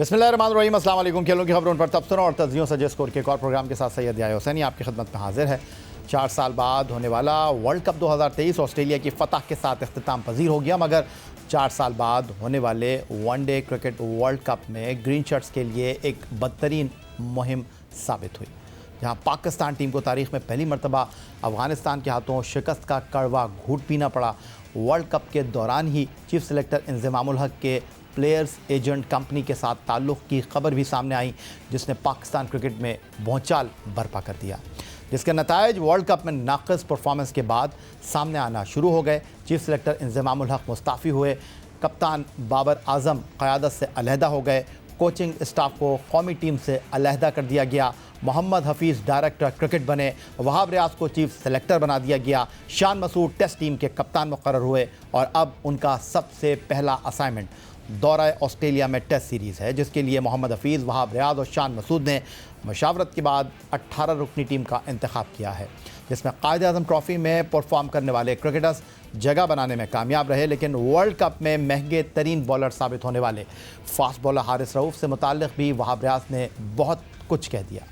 बिस्मिल्लाहिर्रहमानिर्रहीम, अस्सलाम वालेकुम। खेलों की खबरों पर तबसरों और तज्जियों से स्कोर के एक और प्रोग्राम के साथ सैयद याह्या हुसैनी आपकी खिदमत में हाजिर है। 4 साल बाद होने वाला वर्ल्ड कप 2023 ऑस्ट्रेलिया की फतह के साथ इख्तिताम पजीर हो गया, मगर 4 साल बाद होने वाले वनडे क्रिकेट वर्ल्ड कप में ग्रीन शर्ट्स के लिए एक बदतरीन मुहिम साबित हुई, जहां पाकिस्तान टीम को तारीख में पहली मरतबा अफगानिस्तान के हाथों शिकस्त का कड़वा घूंट पीना पड़ा। वर्ल्ड कप के दौरान ही चीफ सेलेक्टर इंज़मामुल हक के प्लेयर्स एजेंट कंपनी के साथ ताल्लुक़ की खबर भी सामने आई, जिसने पाकिस्तान क्रिकेट में भौचाल बर्पा कर दिया, जिसके नतायज वर्ल्ड कप में नाक़िस परफॉर्मेंस के बाद सामने आना शुरू हो गए। चीफ सेलेक्टर इंज़मामुल हक मुस्ताफ़ी हुए, कप्तान बाबर आज़म क़यादत से अलहदा हो गए, कोचिंग स्टाफ को कौमी टीम से अलहदा कर दिया गया, मोहम्मद हफीज़ डायरेक्टर क्रिकेट बने, वहाब रियाज को चीफ सेलेक्टर बना दिया गया, शान मसूद टेस्ट टीम के कप्तान मुकर्रर हुए और अब उनका सबसे पहला असाइनमेंट दौरा ऑस्ट्रेलिया में टेस्ट सीरीज़ है, जिसके लिए मोहम्मद हफीज़, वहाब रियाज और शान मसूद ने मशावरत के बाद 18 रुकनी टीम का इंतखाब किया है, जिसमें कायद-ए-आज़म ट्रॉफ़ी में परफॉर्म करने वाले क्रिकेटर्स जगह बनाने में कामयाब रहे। लेकिन वर्ल्ड कप में महंगे तरीन बॉलर साबित होने वाले फास्ट बॉलर हारिस रऊफ़ से मुताल्लिक़ भी वहाब रियाज ने बहुत कुछ कह दिया।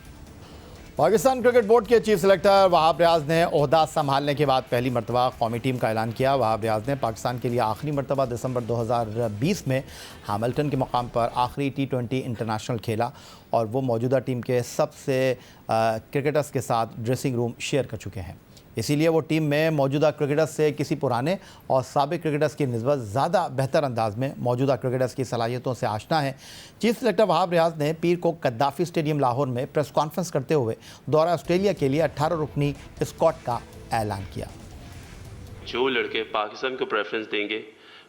पाकिस्तान क्रिकेट बोर्ड के चीफ सेलेक्टर वहाब रियाज ने ओहदा संभालने के बाद पहली मरतबा कौमी टीम का ऐलान किया। वहाब रियाज ने पाकिस्तान के लिए आखिरी मरतबा दिसंबर 2020 में हैमिल्टन के मुकाम पर आखिरी T20 इंटरनेशनल खेला और वो मौजूदा टीम के सबसे क्रिकेटर्स के साथ ड्रेसिंग रूम शेयर कर चुके हैं। इसीलिए वो टीम में मौजूदा क्रिकेटर्स से किसी पुराने और साबिक क्रिकेटर्स की निस्बत ज़्यादा बेहतर अंदाज में मौजूदा क्रिकेटर्स की सलाहियतों से आशना है। चीफ सेलेक्टर वहाब रियाज ने पीर को कद्दाफ़ी स्टेडियम लाहौर में प्रेस कॉन्फ्रेंस करते हुए दौरा ऑस्ट्रेलिया के लिए 18 रुकनी स्क्वाड का ऐलान किया। जो लड़के पाकिस्तान को प्रेफरेंस देंगे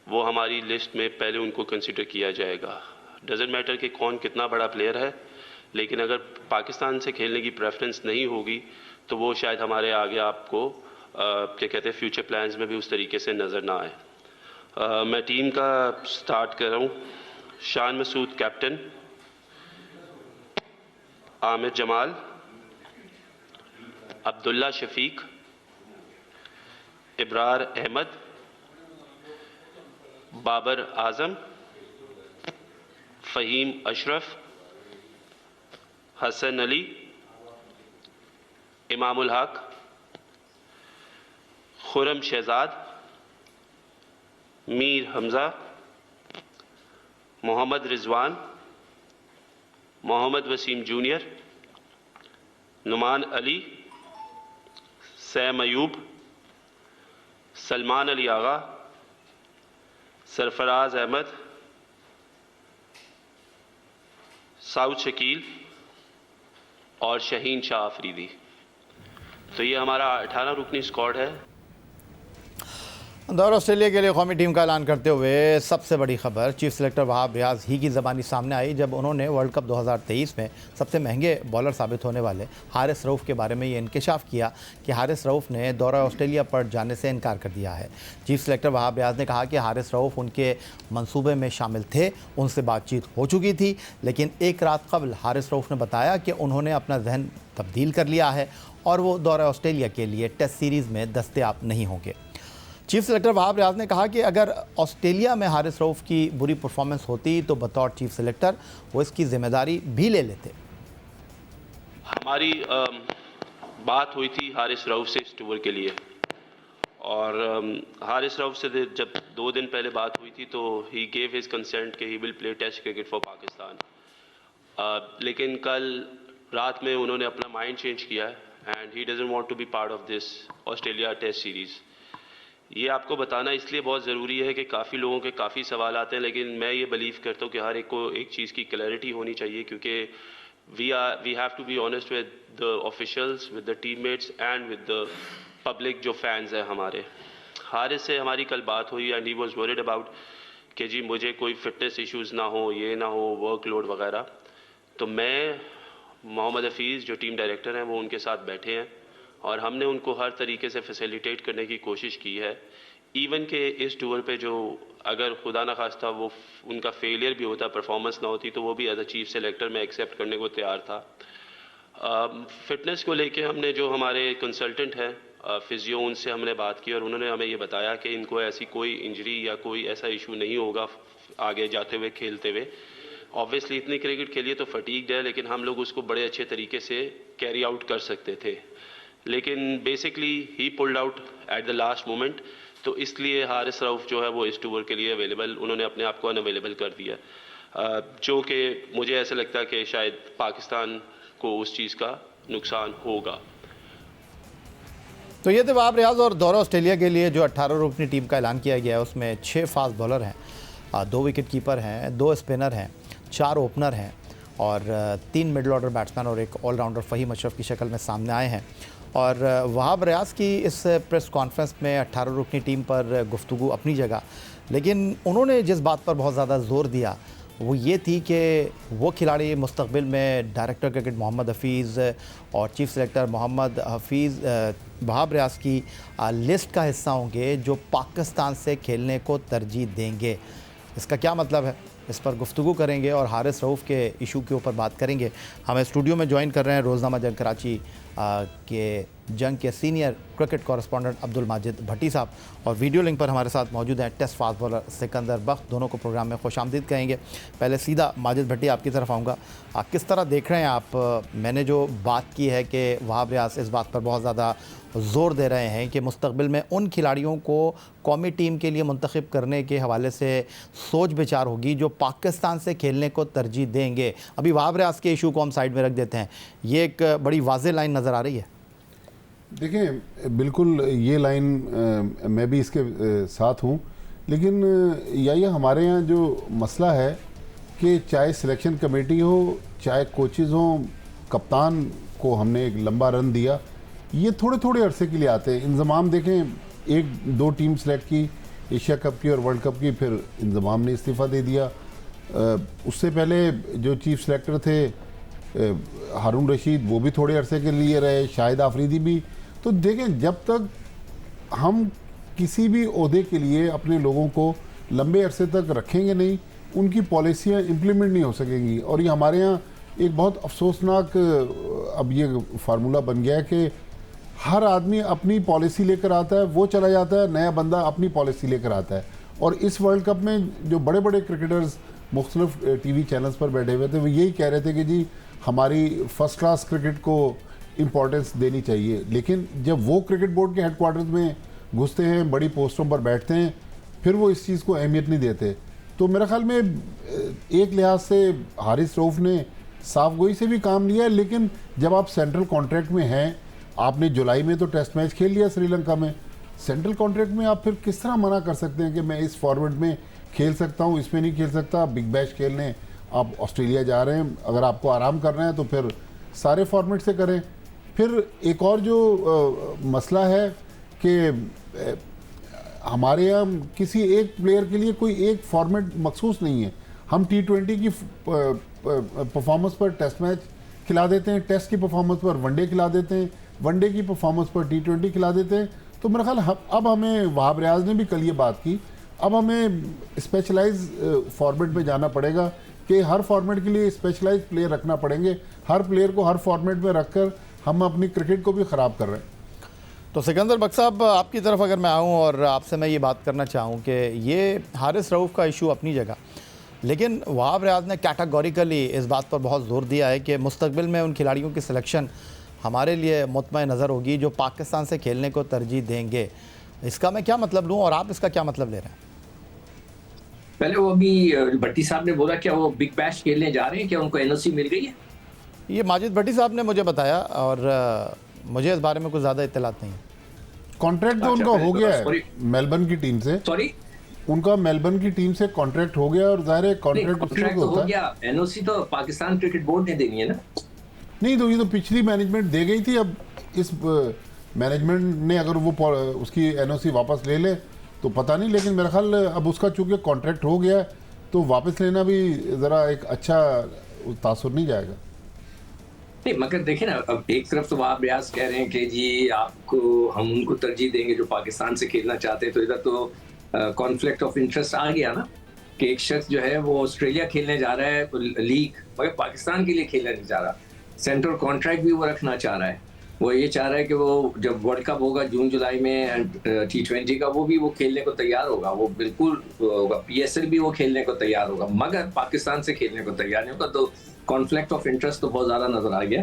वो हमारी लिस्ट में पहले उनको कंसिडर किया जाएगा। डजेंट मैटर कि कौन कितना बड़ा प्लेयर है, लेकिन अगर पाकिस्तान से खेलने की प्रेफरेंस नहीं होगी तो वो शायद हमारे आगे आपको क्या कहते हैं फ्यूचर प्लान्स में भी उस तरीके से नज़र ना आए। मैं टीम का स्टार्ट कर रहा हूँ। शान मसूद कैप्टन, आमिर जमाल, अब्दुल्ला शफीक, इब्रार अहमद, बाबर आज़म, Faheem Ashraf, Hasan Ali, Imamul Haq, Khurram Shahzad, Mir Hamza, Mohammad Rizwan, Mohammad Wasim junior, Numan Ali, Sam Ayub, Salman Ali Agha, Sarfaraz Ahmad, Saud Shakeel और शहीन शाह अफरीदी। तो ये हमारा 18 रुकनी स्क्वाड है। दौरा ऑस्ट्रेलिया के लिए कौमी टीम का ऐलान करते हुए सबसे बड़ी खबर चीफ सेलेक्टर वहाब रियाज ही की ज़बानी सामने आई, जब उन्होंने वर्ल्ड कप 2023 में सबसे महंगे बॉलर साबित होने वाले हारिस रऊफ़ के बारे में ये इंकशाफ किया कि हारिस रऊफ़ ने दौरा ऑस्ट्रेलिया पर जाने से इनकार कर दिया है। चीफ सेलेक्टर वहाब रियाज ने कहा कि हारिस रऊफ़ उनके मंसूबे में शामिल थे, उनसे बातचीत हो चुकी थी, लेकिन एक रात कबल हारिस रऊफ़ ने बताया कि उन्होंने अपना जहन तब्दील कर लिया है और वो दौरा ऑस्ट्रेलिया के लिए टेस्ट सीरीज़ में दस्तयाब नहीं होंगे। चीफ सेलेक्टर वहाब रियाज ने कहा कि अगर ऑस्ट्रेलिया में हारिस रऊफ़ की बुरी परफॉर्मेंस होती तो बतौर चीफ सेलेक्टर वो इसकी जिम्मेदारी भी ले लेते। हमारी बात हुई थी हारिस रऊफ़ से इस टूर के लिए, और हारिस रऊफ़ से जब 2 दिन पहले बात हुई थी तो ही गेव हिज कंसेंट कि he will play test cricket for Pakistan. लेकिन कल रात में उन्होंने अपना माइंड चेंज किया है and he doesn't want to be part of this Australia test series. ये आपको बताना इसलिए बहुत ज़रूरी है कि काफ़ी लोगों के काफ़ी सवाल आते हैं, लेकिन मैं ये बिलीव करता हूँ कि हर एक को एक चीज़ की क्लैरिटी होनी चाहिए, क्योंकि we have to be honest with the officials, with the teammates and with the public जो फैंस हैं हमारे। हारिस से हमारी कल बात हुई and he was worried about कि जी मुझे कोई फिटनेस इश्यूज़ ना हो, ये ना हो, वर्कलोड वगैरह। तो मैं, मोहम्मद हफीज़ जो टीम डायरेक्टर हैं वो उनके साथ बैठे हैं और हमने उनको हर तरीके से फैसिलिटेट करने की कोशिश की है। इवन के इस टूर पे जो अगर खुदा न खास्ता वो उनका फेलियर भी होता, परफॉर्मेंस ना होती, तो वो भी एज अ चीफ सेलेक्टर मैं एक्सेप्ट करने को तैयार था। फिटनेस को लेके हमने जो हमारे कंसल्टेंट हैं फिजियो, उनसे हमने बात की और उन्होंने हमें ये बताया कि इनको ऐसी कोई इंजरी या कोई ऐसा इशू नहीं होगा आगे जाते हुए खेलते हुए। ऑब्वियसली इतनी क्रिकेट खेली तो फटीग्ड है, लेकिन हम लोग उसको बड़े अच्छे तरीके से कैरी आउट कर सकते थे, लेकिन basically he pulled out at the last moment, तो इसलिए हारिस रऊफ जो है वो इस टूर के लिए अवेलेबल, उन्होंने अपने आप को अनअवेलेबल कर दिया, जो कि मुझे ऐसा लगता है कि शायद पाकिस्तान को उस चीज़ का नुकसान होगा। तो ये थे वहाब रियाज। और दौरा ऑस्ट्रेलिया के लिए जो 18 रुकनी टीम का ऐलान किया गया है उसमें 6 फास्ट बॉलर हैं, 2 विकेट कीपर हैं, 2 स्पिनर हैं, 4 ओपनर हैं और 3 मिडल ऑर्डर बैट्समैन और एक ऑलराउंडर फ़हीम अशरफ की शक्ल में सामने आए हैं। और वहाब रियाज की इस प्रेस कॉन्फ्रेंस में 18 रुकनी टीम पर गुफ्तगू अपनी जगह, लेकिन उन्होंने जिस बात पर बहुत ज़्यादा जोर दिया वो ये थी कि वो खिलाड़ी मुस्तक़बिल में डायरेक्टर क्रिकेट मोहम्मद हफीज़ और चीफ सेलेक्टर मोहम्मद हफीज़ वहाब रियाज की लिस्ट का हिस्सा होंगे जो पाकिस्तान से खेलने को तरजीह देंगे। इसका क्या मतलब है, इस पर गुफ्तगू करेंगे और हारिस रऊफ के इशू के ऊपर बात करेंगे। हमें स्टूडियो में ज्वाइन कर रहे हैं रोज़नामा जंग कराची के जंग के senior cricket correspondent Abdul Majid Bhatti साहब, और वीडियो लिंक पर हमारे साथ मौजूद हैं test fast bowler Sikandar Bakht. दोनों को प्रोग्राम में खुशामदीद कहेंगे। पहले सीधा माजिद भट्टी आपकी तरफ आऊँगा, किस तरह देख रहे हैं आप? मैंने जो बात की है कि वहाब रियाज इस बात पर बहुत ज़्यादा ज़ोर दे रहे हैं कि मुस्तक़बिल में उन खिलाड़ियों को कौमी टीम के लिए मुंतखब करने के हवाले से सोच विचार होगी जो पाकिस्तान से खेलने को तरजीह देंगे। अभी वहाब रियाज के इशू को हम साइड में रख देते हैं, ये एक बड़ी वाज़ेह लाइन नज़र आ रही है। देखें, बिल्कुल ये लाइन मैं भी इसके साथ हूँ, लेकिन ये हमारे यहाँ जो मसला है कि चाहे सिलेक्शन कमेटी हो, चाहे कोचेज़ हों, कप्तान को हमने एक लंबा रन दिया, ये थोड़े थोड़े अरसे के लिए आते हैं। इंतज़ाम देखें, 1-2 टीम सेलेक्ट की एशिया कप की और वर्ल्ड कप की, फिर इंतज़ाम ने इस्तीफ़ा दे दिया। उससे पहले जो चीफ सेलेक्टर थे हारून रशीद, वो भी थोड़े अरसे के लिए रहे, शाहिद आफरीदी भी। तो देखें, जब तक हम किसी भी ओहदे के लिए अपने लोगों को लंबे अरसे तक रखेंगे नहीं, उनकी पॉलिसियाँ इम्प्लीमेंट नहीं हो सकेंगी। और ये हमारे यहाँ एक बहुत अफसोसनाक अब ये फार्मूला बन गया है कि हर आदमी अपनी पॉलिसी लेकर आता है, वो चला जाता है, नया बंदा अपनी पॉलिसी लेकर आता है। और इस वर्ल्ड कप में जो बड़े बड़े क्रिकेटर्स मुख्तलिफ टीवी चैनल्स पर बैठे हुए थे, वो यही कह रहे थे कि जी हमारी फर्स्ट क्लास क्रिकेट को इम्पोर्टेंस देनी चाहिए। लेकिन जब वो क्रिकेट बोर्ड के हेडक्वार्टर्स में घुसते हैं, बड़ी पोस्टों पर बैठते हैं, फिर वो इस चीज़ को अहमियत नहीं देते। तो मेरे ख्याल में एक लिहाज से हारिस रऊफ ने साफ गोई से भी काम लिया है, लेकिन जब आप सेंट्रल कॉन्ट्रैक्ट में हैं, आपने जुलाई में तो टेस्ट मैच खेल लिया श्रीलंका में, सेंट्रल कॉन्ट्रैक्ट में आप फिर किस तरह मना कर सकते हैं कि मैं इस फॉर्मेट में खेल सकता हूँ, इसमें नहीं खेल सकता? बिग बैश खेलने आप ऑस्ट्रेलिया जा रहे हैं, अगर आपको आराम करना है तो फिर सारे फॉर्मेट से करें। फिर एक और जो मसला है कि हमारे यहाँ किसी एक प्लेयर के लिए कोई एक फॉर्मेट मखसूस नहीं है। हम T20 की परफॉर्मेंस पर टेस्ट मैच खिला देते हैं, टेस्ट की परफॉर्मेंस पर वनडे खिला देते हैं, वनडे की परफॉर्मेंस पर T20 खिला देते हैं। तो मेरा ख्याल अब हमें, वहाब रियाज ने भी कल ये बात की, अब हमें स्पेशलाइज फॉर्मेट में जाना पड़ेगा कि हर फॉर्मेट के लिए स्पेशलाइज प्लेयर रखना पड़ेंगे। हर प्लेयर को हर फॉर्मेट में रखकर हम अपनी क्रिकेट को भी ख़राब कर रहे हैं। तो सिकंदर बख्त साहब, आपकी तरफ अगर मैं आऊँ और आपसे मैं ये बात करना चाहूँ कि ये हारिस रऊफ का इशू अपनी जगह, लेकिन वहाब रियाज ने कैटेगोरिकली इस बात पर बहुत ज़ोर दिया है कि मुस्तकबिल में उन खिलाड़ियों की सिलेक्शन हमारे लिए मुतमईन नज़र होगी जो पाकिस्तान से खेलने को तरजीह देंगे। इसका मैं क्या मतलब लूँ और आप इसका क्या मतलब ले रहे हैं? पहले वो अभी भट्टी साहब ने बोला क्या वो बिग बैश खेलने जा रहे हैं, क्या उनको एनओसी मिल गई है? ये माजिद भट्टी साहब ने मुझे बताया और मुझे इस बारे में कुछ ज़्यादा इत्तलात नहीं है। कॉन्ट्रैक्ट तो उनका हो गया है मेलबर्न की टीम से। सॉरी, उनका मेलबर्न की टीम से कॉन्ट्रैक्ट हो गया और जाहिर है कॉन्ट्रैक्ट उसी को होता है। एनओसी तो पाकिस्तान क्रिकेट बोर्ड ने देनी है ना? नहीं, तो ये तो पिछली मैनेजमेंट दे गई थी। अब इस मैनेजमेंट ने अगर वो उसकी एनओसी वापस ले ले तो पता नहीं, लेकिन मेरा ख्याल अब उसका चूंकि कॉन्ट्रैक्ट हो गया तो वापस लेना भी ज़रा एक अच्छा तासुर नहीं जाएगा। नहीं, मगर देखें ना, अब एक तरफ तो वहाब रियाज कह रहे हैं कि जी आपको हम उनको तरजीह देंगे जो पाकिस्तान से खेलना चाहते हैं, तो इधर तो कॉन्फ्लिक्ट ऑफ इंटरेस्ट आ गया ना कि एक शख्स जो है वो ऑस्ट्रेलिया खेलने जा रहा है लीग, मगर पाकिस्तान के लिए खेलने नहीं जा रहा, सेंट्रल कॉन्ट्रैक्ट भी वो रखना चाह रहा है। वो ये चाह रहा है कि वो जब वर्ल्ड कप होगा जून जुलाई में T20 का, वो खेलने को तैयार होगा, वो बिल्कुल होगा। PSL भी वो खेलने को तैयार होगा, मगर पाकिस्तान से खेलने को तैयार नहीं होगा। तो कॉन्फ्लिक्ट ऑफ इंटरेस्ट तो बहुत ज़्यादा नजर आ गया।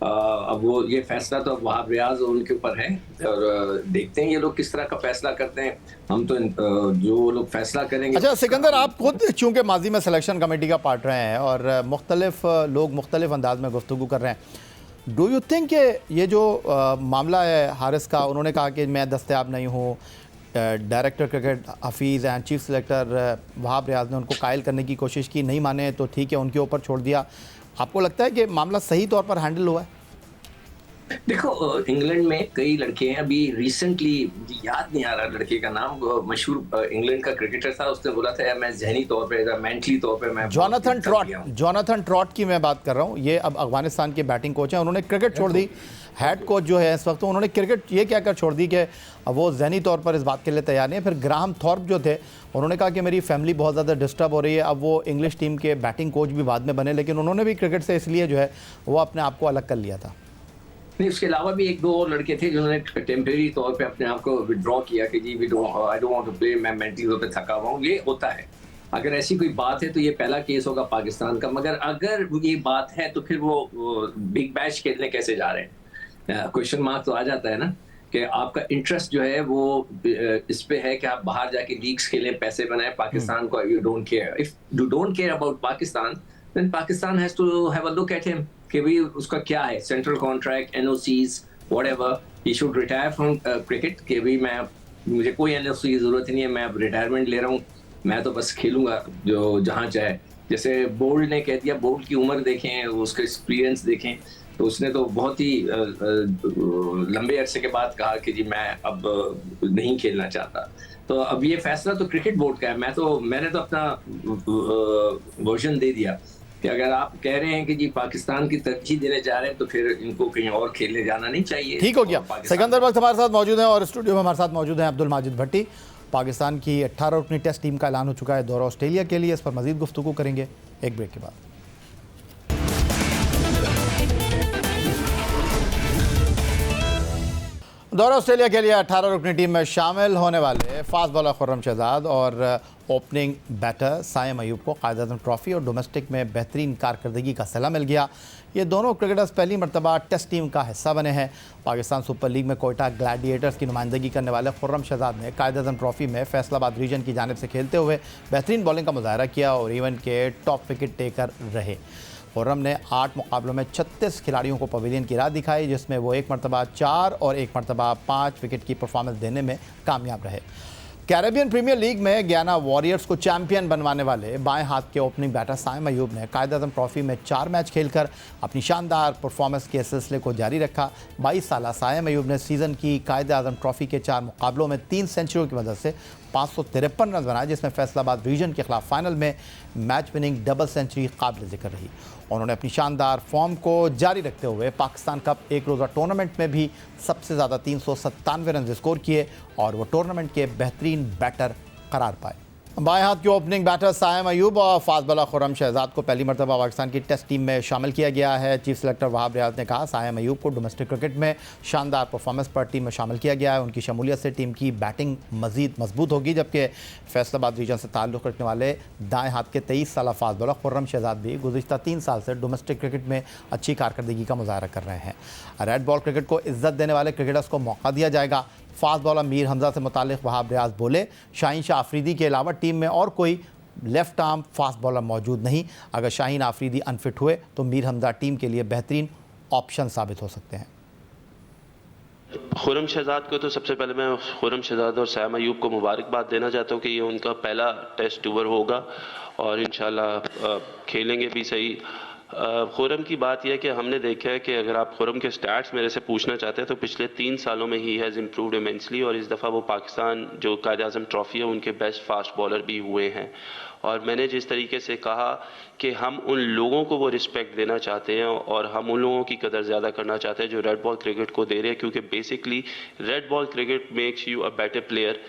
अब वो ये फैसला तो वहाब रियाज उनके ऊपर है, और देखते हैं ये लोग किस तरह का फैसला करते हैं। हम तो जो लोग फैसला करेंगे। अच्छा सिकंदर, आप खुद चूंकि माजी में सिलेक्शन कमेटी का पार्ट रहे हैं और मुख्तलिफ लोग मुख्तलिफ अंदाज में गुफ्तगू कर रहे हैं, डू यू थिंक कि ये जो मामला है हारिस का, उन्होंने कहा कि मैं दस्तयाब नहीं हूँ, director cricket Hafeez and chief selector Wahab Riaz ने उनको कायल करने की कोशिश की, नहीं माने तो ठीक है उनके ऊपर छोड़ दिया, आपको लगता है कि मामला सही तौर पर हैंडल हुआ है? देखो, इंग्लैंड में कई लड़के हैं। अभी रिसेंटली, याद नहीं आ रहा लड़के का नाम, मशहूर इंग्लैंड का क्रिकेटर था, उसने बोला था मैं जहनी तौर पे, मेंटली तौर पे मैं जोनाथन ट्रॉट की मैं बात कर रहा हूँ। ये अब अफगानिस्तान के बैटिंग कोच हैं, उन्होंने क्रिकेट छोड़ दी। हेड कोच जो है इस वक्त, उन्होंने क्रिकेट ये कहकर छोड़ दी कि वो जहनी तौर पर इस बात के लिए तैयार नहीं है। फिर ग्राहम थॉर्प जो थे, उन्होंने कहा कि मेरी फैमिली बहुत ज़्यादा डिस्टर्ब हो रही है। अब वो इंग्लिश टीम के बैटिंग कोच भी बाद में बने, लेकिन उन्होंने भी क्रिकेट से इसलिए जो है वो अपने आप को अलग कर लिया था। नहीं, उसके अलावा भी एक दो और लड़के थे जिन्होंने टेम्परेरी तौर पे अपने आप को विड्रॉ किया कि जी I don't want to play, मैं मेंटली तौर पे थका हुआ हूँ। ये होता है। अगर ऐसी कोई बात है तो ये पहला केस होगा पाकिस्तान का। मगर अगर ये बात है तो फिर वो बिग बैश खेलने कैसे जा रहे हैं? क्वेश्चन मार्क तो आ जाता है ना कि आपका इंटरेस्ट जो है वो इस पे है कि आप बाहर जाके लीग्स खेलें, पैसे बनाएं। पाकिस्तान को you don't care. If you don't care about Pakistan, then Pakistan has to have a look at him कि भाई उसका क्या है, central contract, NOCs, whatever, he should retire from cricket. कि भाई मुझे कोई NOC की जरूरत नहीं है, मैं अब रिटायरमेंट ले रहा हूँ, मैं तो बस खेलूंगा जो जहाँ चाहे। जैसे बोल्ट ने कह दिया, बोल्ट की उम्र देखें, उसका एक्सपीरियंस देखें, तो उसने तो बहुत ही लंबे अरसे के बाद कहा कि जी मैं अब नहीं खेलना चाहता। तो अब ये फैसला तो क्रिकेट बोर्ड का है। मैंने तो अपना वर्जन दे दिया कि अगर आप कह रहे हैं कि जी पाकिस्तान की तरजीह देने जा रहे हैं तो फिर इनको कहीं और खेलने जाना नहीं चाहिए। ठीक हो गया। सिकंदर वक्त हमारे साथ मौजूद हैं और स्टूडियो में हमारे साथ मौजूद हैं अब्दुल माजिद भट्टी। पाकिस्तान की 18 रुकनी टेस्ट टीम का ऐलान हो चुका है दौरा ऑस्ट्रेलिया के लिए। इस पर मजीद गुफ्तगू करेंगे एक ब्रेक के बाद। दौरा ऑस्ट्रेलिया के लिए 18 रुकनी टीम में शामिल होने वाले फास्ट बॉलर खुर्रम शहजाद और ओपनिंग बैटर साइम अयूब को कायद-ए-आज़म ट्रॉफी और डोमेस्टिक में बेहतरीन कारकर्दगी का सिला मिल गया। ये दोनों क्रिकेटर्स पहली मरतबा टेस्ट टीम का हिस्सा बने हैं। पाकिस्तान सुपर लीग में कोयटा ग्लैडिएटर्स की नुमाइंदगी करने वाले खुर्रम शहजाद ने कायद-ए-आज़म ट्रॉफी में फैसलाबाद रीजन की जानिब से खेलते हुए बेहतरीन बॉलिंग का मुजाहरा किया और इवेंट के टॉप विकेट टेकर रहे। खुर्रम ने 8 मुकाबलों में 36 खिलाड़ियों को पवेलियन की राह दिखाई, जिसमें वो 1 मरतबा 4 और 1 मरतबा 5 विकेट की परफॉर्मेंस देने में कामयाब रहे। कैरेबियन प्रीमियर लीग में गयाना वॉरियर्स को चैंपियन बनवाने वाले बाएं हाथ के ओपनिंग बैटर साइम अयूब ने कायद-ए-आज़म ट्रॉफी में 4 मैच खेलकर अपनी शानदार परफॉर्मेंस के सिलसिले को जारी रखा। 22 साला साइम अयूब ने सीज़न की कायद-ए-आज़म ट्रॉफी के 4 मुकाबलों में 3 सेंचुरियों की मदद से 553 रन बनाए, जिसमें फैसलाबाद रीजन के खिलाफ फाइनल में मैच विनिंग डबल सेंचुरी काबिल जिक्र रही। उन्होंने अपनी शानदार फॉर्म को जारी रखते हुए पाकिस्तान कप एक रोज़ा टूर्नामेंट में भी सबसे ज़्यादा 397 रन स्कोर किए और वो टूर्नामेंट के बेहतरीन बैटर करार पाए। बाएं हाथ के ओपनिंग बैटर साइम अयूब और फास्ट बॉलर खुर्रम शहजाद को पहली मरतबा पाकिस्तान की टेस्ट टीम में शामिल किया गया है। चीफ सेलेक्टर वहाब रियाज ने कहा साइम अयूब को डोमेस्टिक क्रिकेट में शानदार परफॉर्मेंस पर टीम में शामिल किया गया है। उनकी शमूलियत से टीम की बैटिंग मजीद मजबूत होगी, जबकि फैसलाबाद रीजन से ताल्लुक़ रखने वाले दाएँ हाथ के 23 साला फास्ट बॉलर खुर्रम शहजाद भी गुज़िश्ता 3 साल से डोमेस्टिक क्रिकेट में अच्छी कारकर्दगी का मुजाहरा कर रहे हैं। रेड बॉल क्रिकेट को इज्जत देने वाले क्रिकेटर्स को मौका दिया जाएगा। फास्ट बॉलर मीर हमजा से मुतालिक वहाब रियाज बोले, शाहीन शाह आफरीदी के अलावा टीम में और कोई लेफ्ट आर्म फास्ट बॉलर मौजूद नहीं। अगर शाहीन आफरीदी अनफिट हुए तो मीर हमजा टीम के लिए बेहतरीन ऑप्शन साबित हो सकते हैं। खुर्रम शहजाद को तो सबसे पहले मैं खुर्रम शहजाद और साइम अयूब को मुबारकबाद देना चाहता हूँ कि ये उनका पहला टेस्ट टूर होगा और इंशाल्लाह खेलेंगे भी सही। खुर्रम की बात यह है कि हमने देखा है कि अगर आप खुर्रम के स्टैट्स मेरे से पूछना चाहते हैं तो पिछले 3 सालों में ही हैज़ इम्प्रूव्ड इमेंसली और इस दफ़ा वो पाकिस्तान जो कायद-ए-आज़म ट्रॉफ़ी है उनके बेस्ट फास्ट बॉलर भी हुए हैं और मैंने जिस तरीके से कहा कि हम उन लोगों को वो रिस्पेक्ट देना चाहते हैं और हम उन लोगों की कदर ज़्यादा करना चाहते हैं जो रेड बॉल क्रिकेट को दे रहे हैं, क्योंकि basically red ball cricket makes you a better player.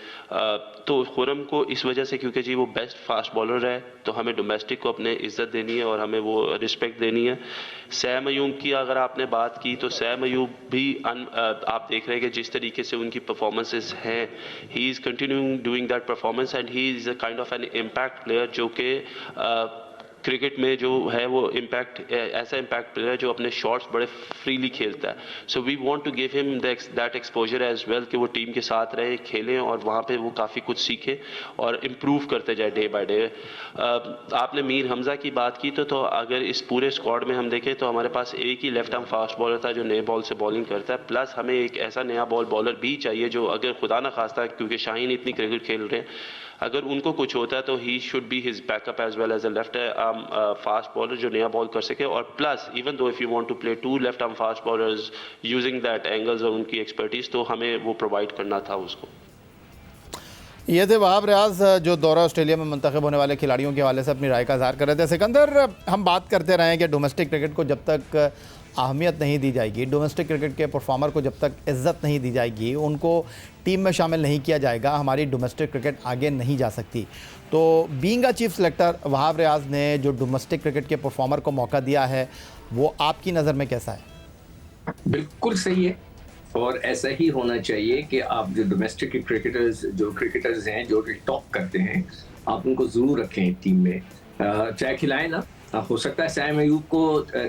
तो खुरम को इस वजह से, क्योंकि जी वो बेस्ट फास्ट बॉलर है, तो हमें डोमेस्टिक को अपने इज़्ज़त देनी है और हमें वो रिस्पेक्ट देनी है। सैम अयूब की अगर आपने बात की तो सैम अयूब भी आप देख रहे हैं कि जिस तरीके से उनकी परफॉर्मेंसेस हैं, he is continuing doing that performance and he is a kind of an impact player जो कि क्रिकेट में जो है वो ऐसा इम्पैक्ट प्लेयर है जो अपने शॉट्स बड़े फ्रीली खेलता है। So we want to give him that exposure as well कि वो टीम के साथ रहे, खेलें और वहाँ पे वो काफ़ी कुछ सीखे और इम्प्रूव करते जाए डे बाय डे। आपने मीर हमज़ा की बात की तो अगर इस पूरे स्क्वाड में हम देखें तो हमारे पास एक ही लेफ्ट आर्म फास्ट बॉलर था जो नए बॉल से बॉलिंग करता है, प्लस हमें एक ऐसा नया बॉलर भी चाहिए जो अगर खुदा ना खास्ता, क्योंकि शाहीन इतनी क्रिकेट खेल रहे हैं, अगर उनको कुछ होता है तो he should be his backup as well as a left arm fast bowler जो नया बॉल कर सके। और plus even though if you want to play two left arm fast bowlers using that angles और उनकी एक्सपर्टीज़, तो हमें वो प्रोवाइड करना था उसको। ये थे वहाब रियाज जो दौरा ऑस्ट्रेलिया में मुंतखब होने वाले खिलाड़ियों के हवाले से अपनी राय का इज़हार कर रहे थे। सिकंदर, हम बात करते रहे कि डोमेस्टिक क्रिकेट को जब तक अहमियत नहीं दी जाएगी, डोमेस्टिक क्रिकेट के परफॉर्मर को जब तक इज़्ज़त नहीं दी जाएगी, उनको टीम में शामिल नहीं किया जाएगा, हमारी डोमेस्टिक क्रिकेट आगे नहीं जा सकती। तो being a chief selector Wahab Riaz ने जो डोमेस्टिक क्रिकेट के परफॉर्मर को मौका दिया है वो आपकी नज़र में कैसा है? बिल्कुल सही है और ऐसा ही होना चाहिए कि आप जो डोमेस्टिक क्रिकेटर्स हैं जो टॉप करते हैं, आप उनको जरूर रखें टीम में, चाहे खिलाएं ना। हो सकता है सैम अयूब को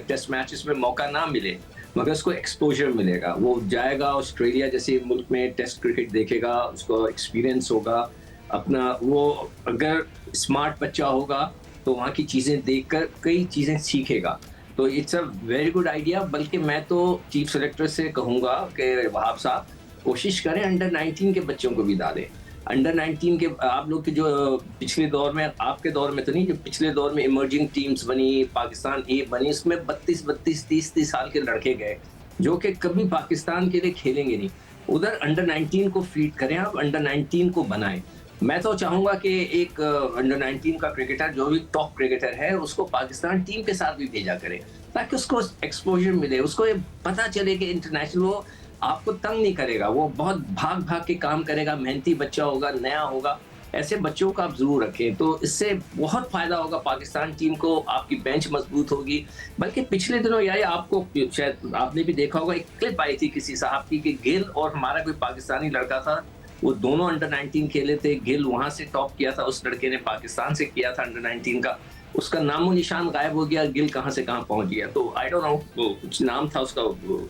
टेस्ट मैचेस में मौका ना मिले मगर उसको एक्सपोजर मिलेगा, वो जाएगा ऑस्ट्रेलिया जैसे मुल्क में टेस्ट क्रिकेट देखेगा, उसको एक्सपीरियंस होगा अपना। वो अगर स्मार्ट बच्चा होगा तो वहाँ की चीज़ें देखकर कई चीज़ें सीखेगा, तो it's a very good idea. बल्कि मैं तो चीफ सेलेक्टर से कहूँगा कि वहाब साहब कोशिश करें अंडर 19 के बच्चों को भी डालें। अंडर 19 के आप लोग के जो पिछले दौर में, आपके दौर में तो नहीं, जो पिछले दौर में इमर्जिंग टीम्स बनी, पाकिस्तान ए बनी, उसमें 32 30 साल के लड़के गए जो कि कभी पाकिस्तान के लिए खेलेंगे नहीं। उधर अंडर 19 को फीड करें, आप अंडर 19 को बनाएं। मैं तो चाहूंगा कि एक अंडर 19 का क्रिकेटर जो भी टॉप क्रिकेटर है उसको पाकिस्तान टीम के साथ भी भेजा करें ताकि उसको एक्सपोजर मिले, उसको ये पता चले कि इंटरनेशनल वो आपको तंग नहीं करेगा, वो बहुत भाग के काम करेगा, मेहनती बच्चा होगा, नया होगा। ऐसे बच्चों को आप जरूर रखें तो इससे बहुत फायदा होगा पाकिस्तान टीम को, आपकी बेंच मजबूत होगी। बल्कि पिछले दिनों यार आपको शायद आपने भी देखा होगा, एक क्लिप आई थी किसी साहब की कि गिल और हमारा कोई पाकिस्तानी लड़का था, वो दोनों अंडर 19 खेले थे, गिल वहां से टॉप किया था, उस लड़के ने पाकिस्तान से किया था अंडर 19 का, उसका नामो निशान गायब हो गया, गिल कहां से कहां पहुंच गया। तो आई डोंट नो कुछ नाम था उसका,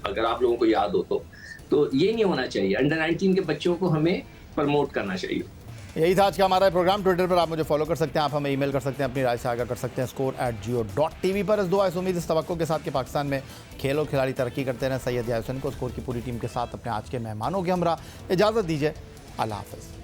अगर आप लोगों को याद हो तो ये नहीं होना चाहिए। अंडर 19 के बच्चों को हमें प्रमोट करना चाहिए। यही था आज का हमारा प्रोग्राम। ट्विटर पर आप मुझे फॉलो कर सकते हैं, आप हमें ईमेल कर सकते हैं, अपनी राय से आगाह कर सकते हैं score@geo.tv पर। इस दुआ इस उम्मीद इस तवक्को के साथ कि पाकिस्तान में खेल और खिलाड़ी तरक्की करते रहें। सैयद यार हुसैन को स्कोर की पूरी टीम के साथ अपने आज के मेहमानों के हमरा इजाज़त दीजिए। अल्लाह हाफ़िज़।